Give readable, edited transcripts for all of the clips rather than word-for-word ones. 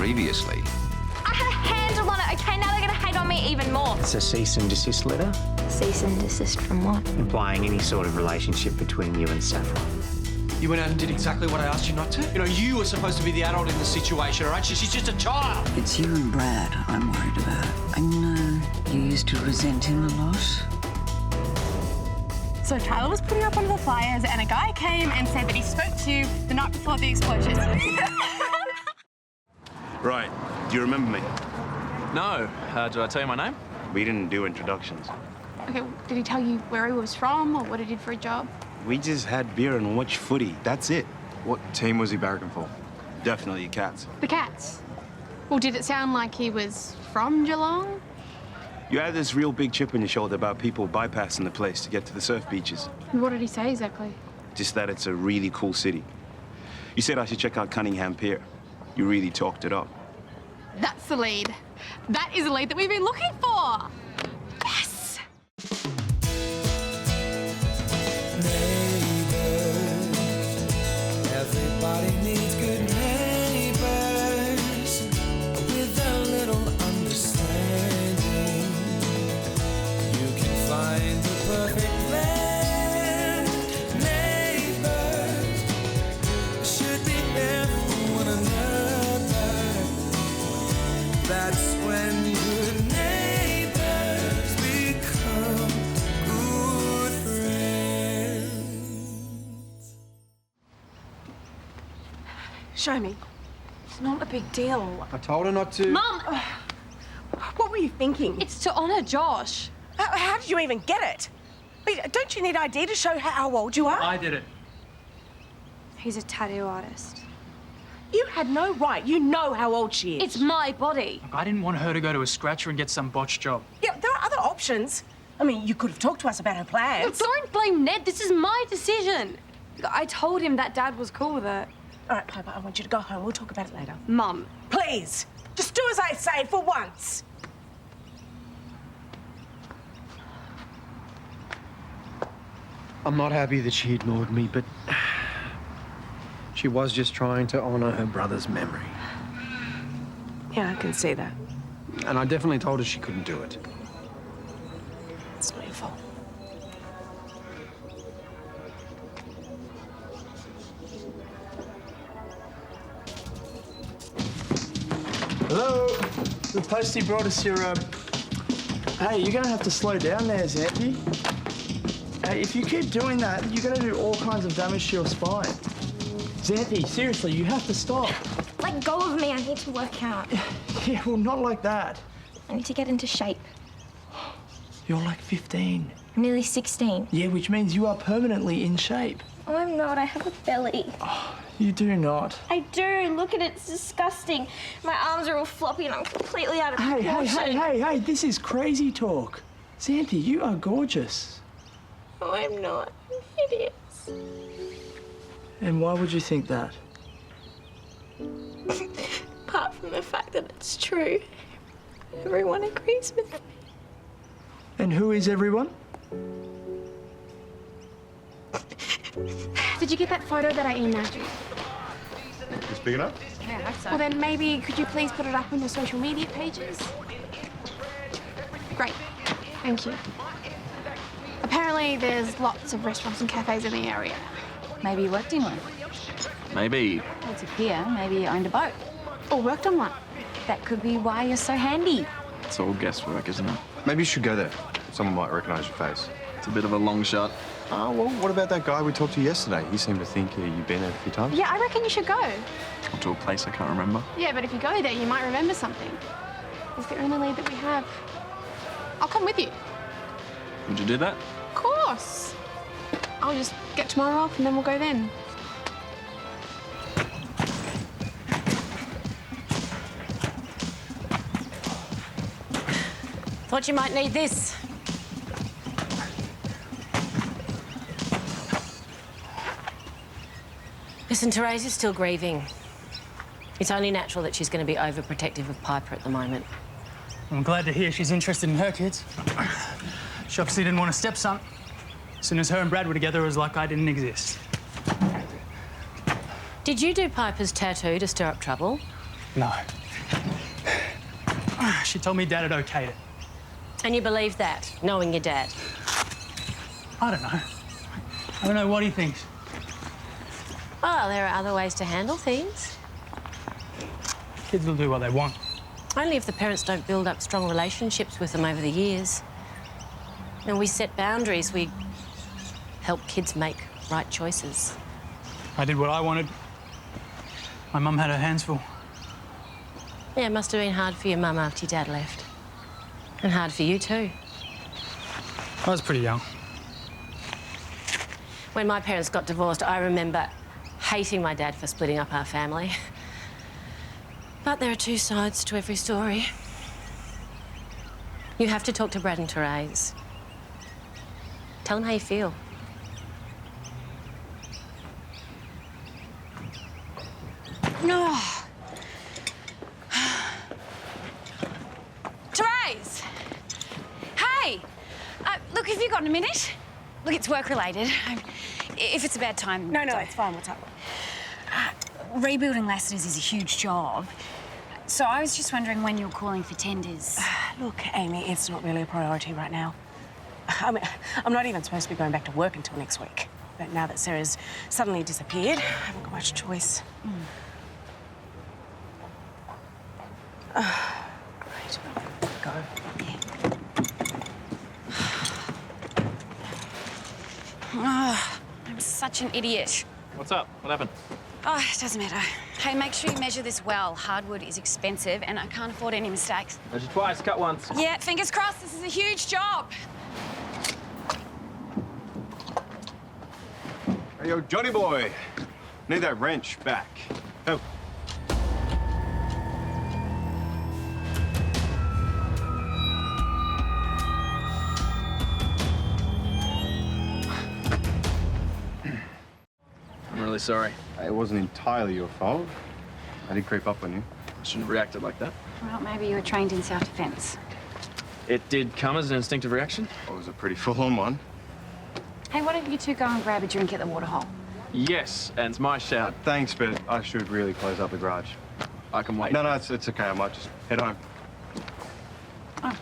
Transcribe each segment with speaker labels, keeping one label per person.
Speaker 1: previously.
Speaker 2: I had a handle on it, okay? Now they're going to hate on me even more.
Speaker 3: It's a cease and desist letter.
Speaker 2: Cease and desist from what?
Speaker 3: Implying any sort of relationship between you and Saffron.
Speaker 4: You went out and did exactly what I asked you not to. You know, you were supposed to be the adult in the situation, all right? She's just a child.
Speaker 5: It's you and Brad I'm worried about. I know you used to resent him a lot.
Speaker 6: So Tyler was putting up one of the flyers and a guy came and said that he spoke to you the night before the explosion.
Speaker 7: Right. Do you remember me?
Speaker 8: No. Did I tell you my name?
Speaker 7: We didn't do introductions.
Speaker 6: Okay, did he tell you where he was from or what he did for a job?
Speaker 7: We just had beer and watched footy. That's it.
Speaker 9: What team was he barracking for?
Speaker 7: Definitely Cats.
Speaker 6: The Cats? Well, did it sound like he was from Geelong?
Speaker 7: You had this real big chip on your shoulder about people bypassing the place to get to the surf beaches.
Speaker 6: What did he say exactly?
Speaker 7: Just that it's a really cool city. You said I should check out Cunningham Pier. You really talked it up.
Speaker 6: That's the lead. That is the lead that we've been looking for. Yes!
Speaker 10: Everybody needs good neighbors with a little understanding. You can find the perfect blend. Neighbors should be there for one another. That's when good neighbors become good friends.
Speaker 11: Show me. It's not a big deal.
Speaker 4: I told her not to.
Speaker 11: Mum! What were you thinking?
Speaker 2: It's to honour Josh.
Speaker 11: How did you even get it? Wait, don't you need ID to show how old you are?
Speaker 8: I did it.
Speaker 2: He's a tattoo artist.
Speaker 11: You had no right. You know how old she is.
Speaker 2: It's my body.
Speaker 8: Look, I didn't want her to go to a scratcher and get some botched job.
Speaker 11: Yeah, there are other options. I mean, you could have talked to us about her plans.
Speaker 2: Don't blame Ned. This is my decision. I told him that Dad was cool with it.
Speaker 11: All right, Piper, I want you to go home. We'll talk about it later.
Speaker 2: Mum.
Speaker 11: Please, just do as I say for once.
Speaker 4: I'm not happy that she ignored me, but she was just trying to honour her brother's memory.
Speaker 11: Yeah, I can see that.
Speaker 4: And I definitely told her she couldn't do it.
Speaker 11: It's not your fault.
Speaker 12: Hello? The postie brought us your, Hey, you're gonna have to slow down there, Xanthe. Hey, if you keep doing that, you're gonna do all kinds of damage to your spine. Xanthe, seriously, you have to stop.
Speaker 2: Let go of me. I need to work out.
Speaker 12: Yeah, well, not like that.
Speaker 2: I need to get into shape.
Speaker 12: You're like 15.
Speaker 2: I'm nearly 16.
Speaker 12: Yeah, which means you are permanently in shape.
Speaker 2: Oh, I'm not. I have a belly.
Speaker 12: You do not.
Speaker 2: I do. Look at it. It's disgusting. My arms are all floppy and I'm completely out of proportion.
Speaker 12: Hey, this is crazy talk. Xanthe, you are gorgeous.
Speaker 2: No, I'm not. It is.
Speaker 12: And why would you think that?
Speaker 2: Apart from the fact that it's true. Everyone agrees with me.
Speaker 12: And who is everyone?
Speaker 6: Did you get that photo that I emailed you?
Speaker 9: It's big enough?
Speaker 6: Yeah, I hope so. Well, then maybe could you please put it up on your social media pages? Great. Thank you. Apparently, there's lots of restaurants and cafes in the area.
Speaker 5: Maybe you worked in one.
Speaker 8: Maybe.
Speaker 5: Well, it's a pier. Maybe you owned a boat.
Speaker 6: Or worked on one.
Speaker 5: That could be why you're so handy.
Speaker 8: It's all guesswork, isn't it?
Speaker 9: Maybe you should go there. Someone might recognise your face.
Speaker 8: It's a bit of a long shot.
Speaker 9: Oh, well, what about that guy we talked to yesterday? He seemed to think you've been there a few times.
Speaker 6: Yeah, I reckon you should go.
Speaker 8: Or to a place I can't remember.
Speaker 6: Yeah, but if you go there, you might remember something. It's the only lead that we have. I'll come with you.
Speaker 8: Would you do that?
Speaker 6: Of course. I'll just get tomorrow off and then we'll go then.
Speaker 11: Thought you might need this. Listen, Therese is still grieving. It's only natural that she's going to be overprotective of Piper at the moment.
Speaker 8: I'm glad to hear she's interested in her kids. She obviously didn't want a stepson. As soon as her and Brad were together, it was like I didn't exist.
Speaker 11: Did you do Piper's tattoo to stir up trouble?
Speaker 8: No. She told me Dad had okayed it.
Speaker 11: And you believe that, knowing your dad?
Speaker 8: I don't know. I don't know what he thinks.
Speaker 11: Well, there are other ways to handle things.
Speaker 8: Kids will do what they want.
Speaker 11: Only if the parents don't build up strong relationships with them over the years. And we set boundaries, we help kids make right choices.
Speaker 8: I did what I wanted. My mum had her hands full.
Speaker 11: Yeah, it must have been hard for your mum after your dad left. And hard for you too.
Speaker 8: I was pretty young.
Speaker 11: When my parents got divorced, I remember hating my dad for splitting up our family. But there are two sides to every story. You have to talk to Brad and Therese. Tell them how you feel.
Speaker 1: No. Therese! Hey! Look, have you got a minute? Look, it's work-related. If it's a bad time...
Speaker 13: No, it's fine. What's up?
Speaker 1: Rebuilding Lassiter's is a huge job. So I was just wondering when you were calling for tenders.
Speaker 13: Look, Amy, it's not really a priority right now. I mean, I'm not even supposed to be going back to work until next week. But now that Sarah's suddenly disappeared, I haven't got much choice. Right. Go. Yeah.
Speaker 1: Oh, I'm such an idiot.
Speaker 14: What's up? What happened?
Speaker 1: Oh, it doesn't matter. Hey, make sure you measure this well. Hardwood is expensive and I can't afford any mistakes.
Speaker 14: Measure twice, cut once.
Speaker 1: Yeah, fingers crossed. This is a huge job.
Speaker 9: Hey, yo, Johnny boy. Need that wrench back. Oh.
Speaker 14: I'm really sorry.
Speaker 9: It wasn't entirely your fault. I did creep up on you.
Speaker 14: I shouldn't have reacted like that.
Speaker 1: Well, maybe you were trained in self-defense.
Speaker 14: It did come as an instinctive reaction.
Speaker 9: It was a pretty full-on one.
Speaker 1: Hey, why don't you two go and grab a drink at the waterhole?
Speaker 14: Yes, and it's my shout.
Speaker 9: Thanks, but I should really close up the garage.
Speaker 14: I can wait.
Speaker 9: No, it's okay. I might just head home.
Speaker 1: Oh.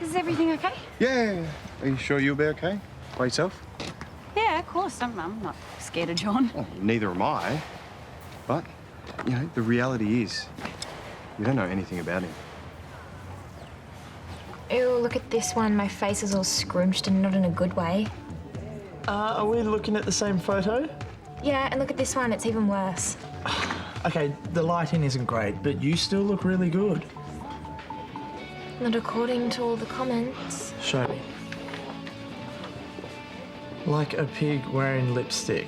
Speaker 1: Is everything okay?
Speaker 9: Yeah. Are you sure you'll be okay? By yourself?
Speaker 1: Yeah, of course. I'm not scared of John.
Speaker 9: Oh, neither am I. But, you know, the reality is, you don't know anything about him.
Speaker 2: Ew, look at this one. My face is all scrunched and not in a good way.
Speaker 12: Are we looking at the same photo?
Speaker 2: Yeah, and look at this one. It's even worse.
Speaker 12: Okay, the lighting isn't great, but you still look really good.
Speaker 2: Not according to all the comments.
Speaker 12: Show me. Like a pig wearing lipstick.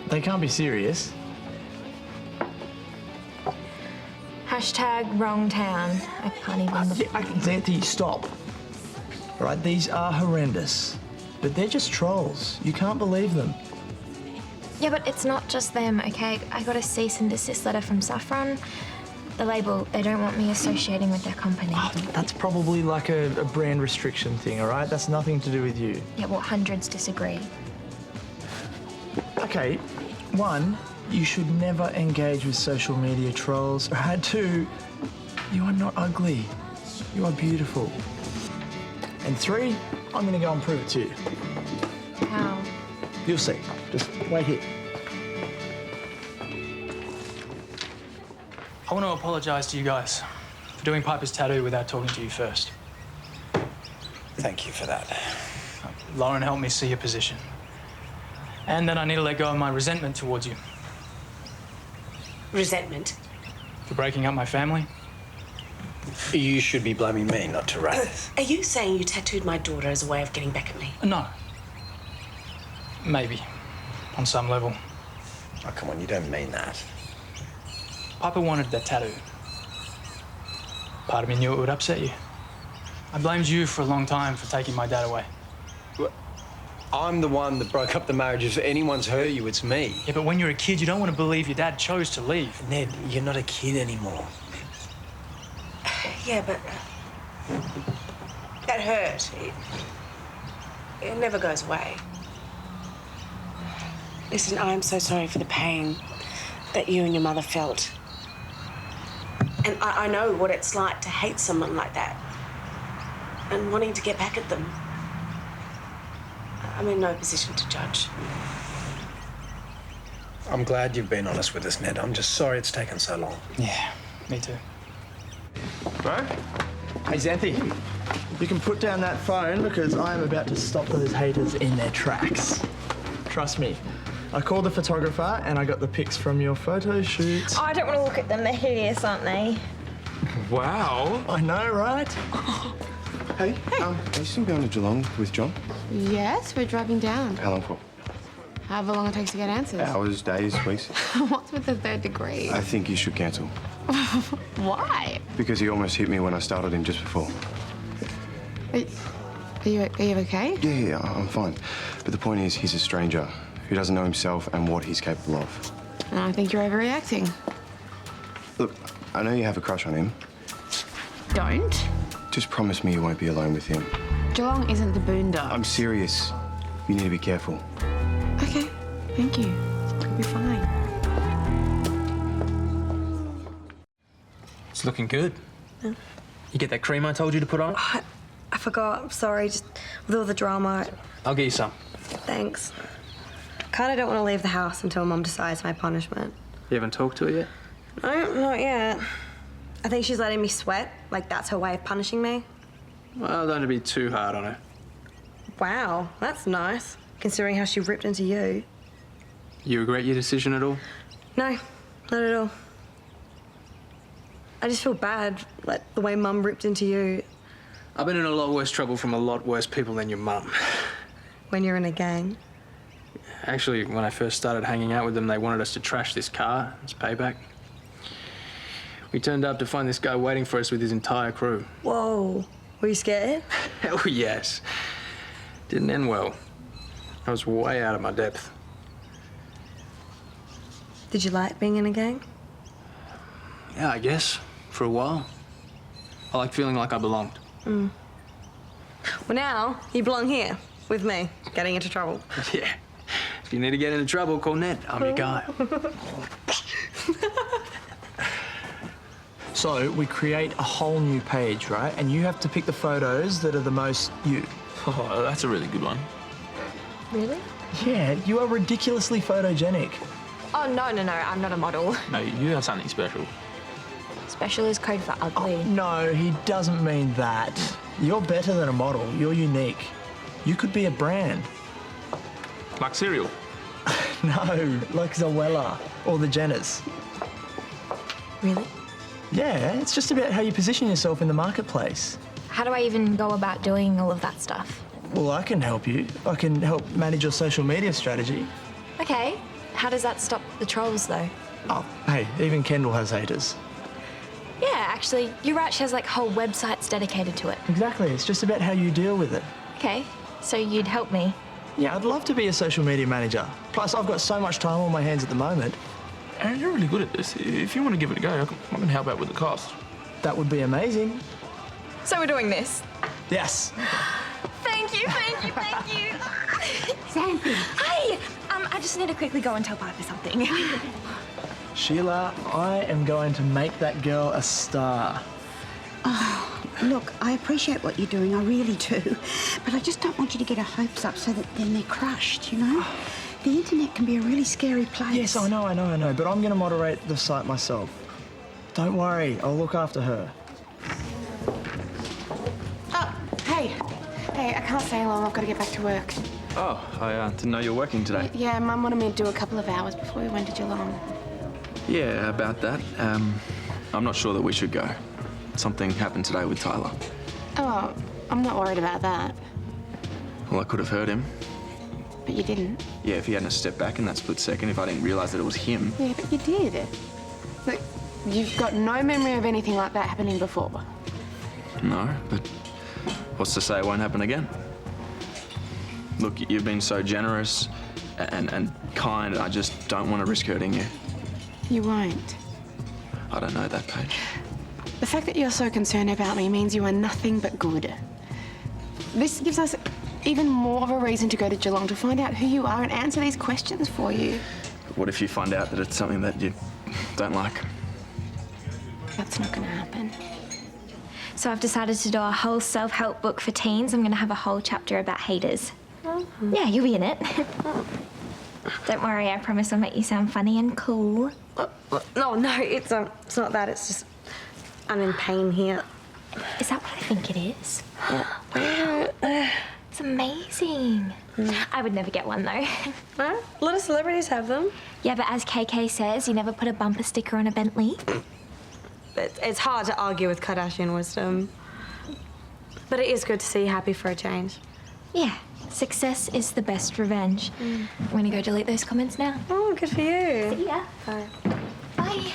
Speaker 12: They can't be serious.
Speaker 2: Hashtag wrong town. I can't even...
Speaker 12: Xanthe, stop. All right, these are horrendous. But they're just trolls. You can't believe them.
Speaker 2: Yeah, but it's not just them, okay? I got a cease and desist letter from Saffron. The label, they don't want me associating with their company.
Speaker 12: Oh, that's probably like a brand restriction thing, all right? That's nothing to do with you.
Speaker 2: Yeah, well, hundreds disagree.
Speaker 12: Okay, one, you should never engage with social media trolls. And two, you are not ugly. You are beautiful. And three, I'm gonna go and prove it to you.
Speaker 2: How?
Speaker 12: You'll see. Just wait here.
Speaker 8: I want to apologise to you guys for doing Piper's tattoo without talking to you first.
Speaker 12: Thank you for that.
Speaker 8: Lauren helped me see your position. And then I need to let go of my resentment towards you.
Speaker 13: Resentment?
Speaker 8: For breaking up my family.
Speaker 15: You should be blaming me, not Therese.
Speaker 13: Are you saying you tattooed my daughter as a way of getting back at me?
Speaker 8: No. Maybe. On some level.
Speaker 15: Oh, come on, you don't mean that.
Speaker 8: Piper wanted that tattoo. Part of me knew it would upset you. I blamed you for a long time for taking my dad away.
Speaker 15: Well, I'm the one that broke up the marriage. If anyone's hurt you, it's me.
Speaker 8: Yeah, but when you're a kid, you don't want to believe your dad chose to leave.
Speaker 15: Ned, you're not a kid anymore.
Speaker 13: Yeah, but that hurt. It never goes away. Listen, I'm so sorry for the pain that you and your mother felt. And I know what it's like to hate someone like that. And wanting to get back at them. I'm in no position to judge.
Speaker 15: I'm glad you've been honest with us, Ned. I'm just sorry it's taken so long.
Speaker 8: Yeah, me too.
Speaker 12: Bro? Hey, Xanthe. You can put down that phone because I am about to stop those haters in their tracks. Trust me. I called the photographer and I got the pics from your photo shoot.
Speaker 2: Oh, I don't want to look at them. They're hideous, aren't they?
Speaker 12: Wow. I know, right?
Speaker 9: Hey, are you still going to Geelong with John?
Speaker 6: Yes, we're driving down.
Speaker 9: How long for?
Speaker 6: However long it takes to get answers.
Speaker 9: Hours, days, weeks?
Speaker 6: What's with the third degree?
Speaker 9: I think you should cancel.
Speaker 6: Why?
Speaker 9: Because he almost hit me when I started him just before.
Speaker 6: Are you okay?
Speaker 9: Yeah, I'm fine. But the point is, he's a stranger who doesn't know himself and what he's capable of.
Speaker 6: I think you're overreacting.
Speaker 9: Look, I know you have a crush on him.
Speaker 6: Don't.
Speaker 9: Just promise me you won't be alone with him.
Speaker 6: Geelong isn't the boondocks.
Speaker 9: I'm serious. You need to be careful.
Speaker 6: Okay, thank you. You'll be fine.
Speaker 14: It's looking good.
Speaker 16: Yeah.
Speaker 14: You get that cream I told you to put on?
Speaker 16: I forgot. I'm sorry. Just with all the drama.
Speaker 14: I'll get you some.
Speaker 16: Thanks. Kind of don't want to leave the house until Mum decides my punishment.
Speaker 14: You haven't talked to her yet?
Speaker 16: No, not yet. I think she's letting me sweat. Like, that's her way of punishing me.
Speaker 14: Well, don't be too hard on her.
Speaker 16: Wow, that's nice, considering how she ripped into you.
Speaker 14: You regret your decision at all?
Speaker 16: No, not at all. I just feel bad, like, the way Mum ripped into you.
Speaker 14: I've been in a lot worse trouble from a lot worse people than your mum.
Speaker 16: When you're in a gang.
Speaker 14: Actually, when I first started hanging out with them, they wanted us to trash this car. It's payback. We turned up to find this guy waiting for us with his entire crew.
Speaker 16: Whoa. Were you scared?
Speaker 14: Hell yes. Didn't end well. I was way out of my depth.
Speaker 16: Did you like being in a gang?
Speaker 14: Yeah, I guess. For a while. I liked feeling like I belonged.
Speaker 16: Mm. Well, now you belong here with me, getting into trouble.
Speaker 14: Yeah. If you need to get into trouble, call Ned. I'm your guy.
Speaker 12: So we create a whole new page, right? And you have to pick the photos that are the most you.
Speaker 14: Oh, that's a really good one.
Speaker 2: Really?
Speaker 12: Yeah, you are ridiculously photogenic.
Speaker 2: Oh, no, I'm not a model.
Speaker 14: No, you have something special.
Speaker 2: Special is code for ugly.
Speaker 12: Oh, no, he doesn't mean that. You're better than a model. You're unique. You could be a brand.
Speaker 14: Like cereal?
Speaker 12: No, like Zoella or the Jenners.
Speaker 2: Really?
Speaker 12: Yeah, it's just about how you position yourself in the marketplace.
Speaker 2: How do I even go about doing all of that stuff?
Speaker 12: Well, I can help you. I can help manage your social media strategy.
Speaker 2: Okay. How does that stop the trolls, though?
Speaker 12: Oh, hey, even Kendall has haters.
Speaker 2: Yeah, actually, you're right. She has, like, whole websites dedicated to it.
Speaker 12: Exactly. It's just about how you deal with it.
Speaker 2: Okay. So you'd help me?
Speaker 12: Yeah, I'd love to be a social media manager. Plus, I've got so much time on my hands at the moment.
Speaker 14: And you're really good at this. If you want to give it a go, I can help out with the cost.
Speaker 12: That would be amazing.
Speaker 2: So we're doing this?
Speaker 12: Yes.
Speaker 2: Thank you.
Speaker 6: Xanthe.
Speaker 2: Hey! I just need to quickly go and tell Piper something.
Speaker 12: Sheila, I am going to make that girl a star.
Speaker 17: Oh, look, I appreciate what you're doing, I really do. But I just don't want you to get her hopes up so that then they're crushed, you know? The internet can be a really scary place.
Speaker 12: Yes, I know, but I'm going to moderate the site myself. Don't worry, I'll look after her.
Speaker 6: Oh, hey. Hey, I can't stay long. I've got to get back to work.
Speaker 14: Oh, I didn't know you were working today.
Speaker 6: Yeah, Mum wanted me to do a couple of hours before we went to Geelong.
Speaker 14: Yeah, about that. I'm not sure that we should go. Something happened today with Tyler.
Speaker 6: Oh, I'm not worried about that.
Speaker 14: Well, I could have heard him.
Speaker 6: But you didn't.
Speaker 14: Yeah, if he hadn't stepped back in that split second, if I didn't realise that it was him.
Speaker 6: Yeah, but you did. Look, you've got no memory of anything like that happening before.
Speaker 14: No, but what's to say it won't happen again? Look, you've been so generous and kind, I just don't want to risk hurting you.
Speaker 6: You won't.
Speaker 14: I don't know that, Paige.
Speaker 6: The fact that you're so concerned about me means you are nothing but good. This gives us even more of a reason to go to Geelong to find out who you are and answer these questions for you.
Speaker 14: What if you find out that it's something that you don't like?
Speaker 6: That's not going to happen.
Speaker 2: So I've decided to do a whole self-help book for teens. I'm going to have a whole chapter about haters. Yeah, you'll be in it. Don't worry, I promise I'll make you sound funny and cool.
Speaker 16: No, it's not that. It's just I'm in pain here.
Speaker 2: Is that what I think it is? Yeah. It's amazing. I would never get one, though.
Speaker 16: A lot of celebrities have them.
Speaker 2: Yeah, but as KK says, you never put a bumper sticker on a Bentley.
Speaker 16: It's hard to argue with Kardashian wisdom. But it is good to see you happy for a change.
Speaker 2: Yeah, success is the best revenge. I'm gonna go delete those comments now.
Speaker 16: Oh, good for you.
Speaker 2: See ya.
Speaker 16: Bye.
Speaker 2: Bye.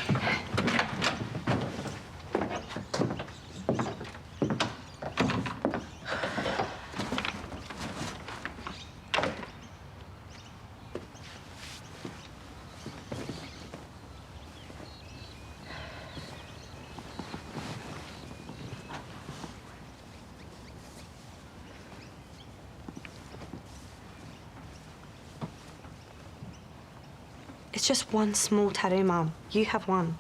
Speaker 16: It's just one small tattoo, Mum. You have one.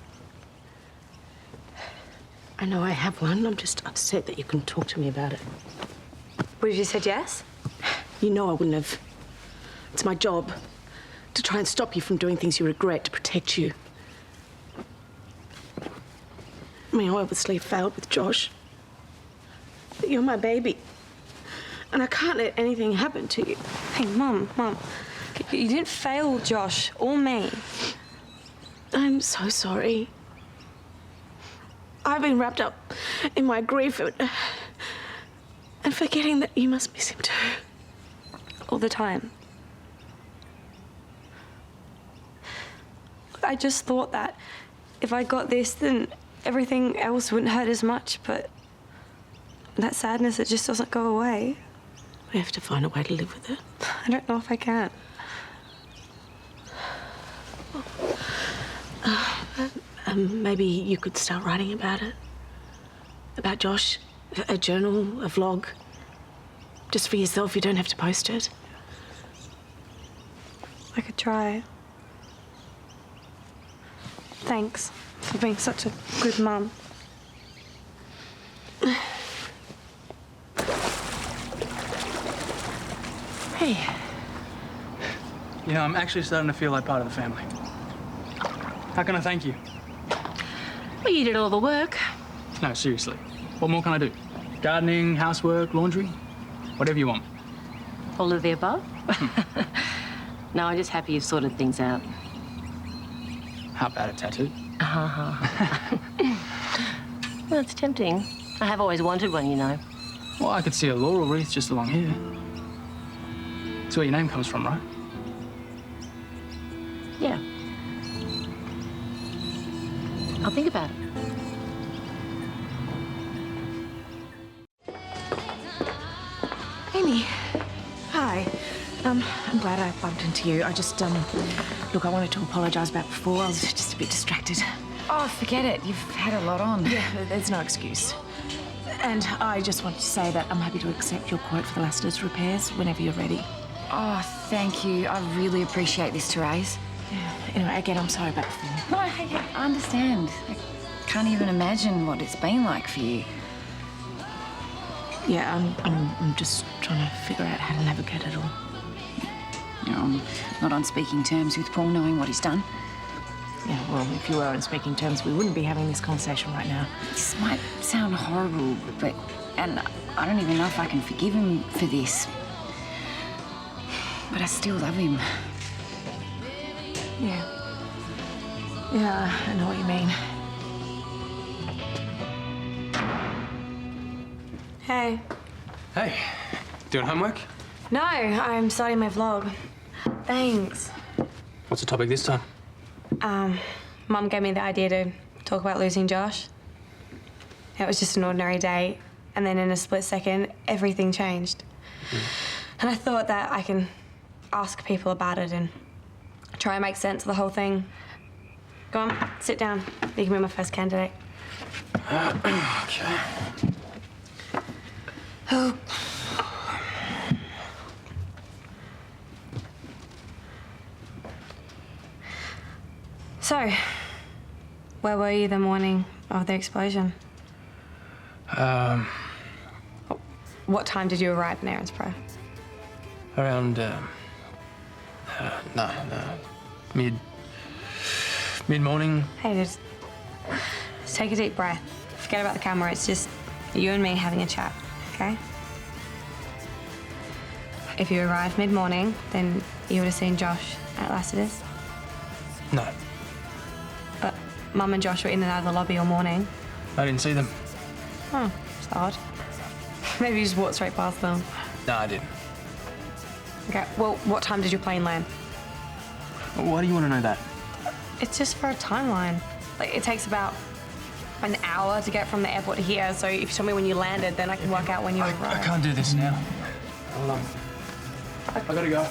Speaker 13: I know I have one. I'm just upset that you couldn't talk to me about it.
Speaker 16: Would you said yes?
Speaker 13: You know I wouldn't have. It's my job to try and stop you from doing things you regret, to protect you. I mean, I obviously failed with Josh. But you're my baby. And I can't let anything happen to you.
Speaker 16: Hey, Mum. You didn't fail Josh or me.
Speaker 13: I'm so sorry. I've been wrapped up in my grief and forgetting that you must miss him too.
Speaker 16: All the time. I just thought that if I got this, then everything else wouldn't hurt as much, but that sadness, it just doesn't go away.
Speaker 13: We have to find a way to live with it.
Speaker 16: I don't know if I can.
Speaker 13: Maybe you could start writing about it. About Josh. A journal, a vlog. Just for yourself, you don't have to post it.
Speaker 16: I could try. Thanks for being such a good mum.
Speaker 8: Hey. You know, I'm actually starting to feel like part of the family. How can I thank you?
Speaker 11: Well, you did all the work.
Speaker 8: No, seriously. What more can I do? Gardening, housework, laundry? Whatever you want.
Speaker 11: All of the above? No, I'm just happy you've sorted things out.
Speaker 8: How about a tattoo?
Speaker 11: Well, it's tempting. I have always wanted one, you know.
Speaker 8: Well, I could see a laurel wreath just along here. That's where your name comes from, right?
Speaker 11: Yeah. I'll think about it.
Speaker 13: Amy. Hi. I'm glad I bumped into you. I just, look, I wanted to apologise about before. I was just a bit distracted.
Speaker 18: Oh, forget it. You've had a lot on.
Speaker 13: Yeah, there's no excuse. And I just wanted to say that I'm happy to accept your quote for the last ditch repairs whenever you're ready.
Speaker 18: Oh, thank you. I really appreciate this, Therese.
Speaker 13: Yeah. Anyway, again, I'm sorry about before.
Speaker 18: No, I understand. I can't even imagine what it's been like for you.
Speaker 13: Yeah, I'm just trying to figure out how to navigate it all.
Speaker 18: You know, I'm not on speaking terms with Paul, knowing what he's done.
Speaker 13: Yeah, well, if you were on speaking terms, we wouldn't be having this conversation right now.
Speaker 18: This might sound horrible, but... And I don't even know if I can forgive him for this. But I still love him.
Speaker 13: Yeah. Yeah, I know what you mean.
Speaker 16: Hey.
Speaker 15: Hey, doing homework?
Speaker 16: No, I'm starting my vlog. Thanks.
Speaker 15: What's the topic this time?
Speaker 16: Mum gave me the idea to talk about losing Josh. It was just an ordinary day, and then in a split second, everything changed. And I thought that I can ask people about it and try and make sense of the whole thing. Go on, sit down. You can be my first candidate.
Speaker 15: Okay.
Speaker 16: Oh. So, where were you the morning of the explosion. What time did you arrive in Erinsborough?
Speaker 8: Around, mid-morning.
Speaker 16: Hey, just take a deep breath. Forget about the camera. It's just you and me having a chat, okay? If you arrived mid-morning, then you would have seen Josh at Lassiter's.
Speaker 8: No,
Speaker 16: But Mum and Josh were in and out of the lobby all morning.
Speaker 8: I didn't see them.
Speaker 16: Oh, it's odd. Maybe you just walked straight past them.
Speaker 8: No, I didn't.
Speaker 16: Okay, well, what time did your plane land?
Speaker 8: Why do you want to know that?
Speaker 16: It's just for a timeline. Like, it takes about an hour to get from the airport to here, so if you tell me when you landed, then I can work out when you arrived.
Speaker 8: I can't do this now. Hold on. I gotta go.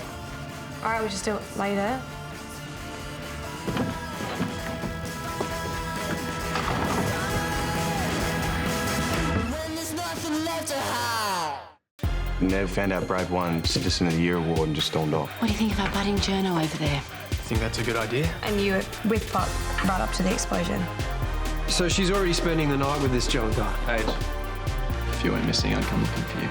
Speaker 16: All right, we'll just do it later.
Speaker 9: Nev found out Brad won Citizen of the Year award and just stormed off.
Speaker 11: What do you think of our budding journo over there?
Speaker 8: Think that's a good idea?
Speaker 16: And you were with Pop right up to the explosion.
Speaker 4: So she's already spending the night with this Xanthe.
Speaker 14: Paige, if you went missing, I'd come looking for you.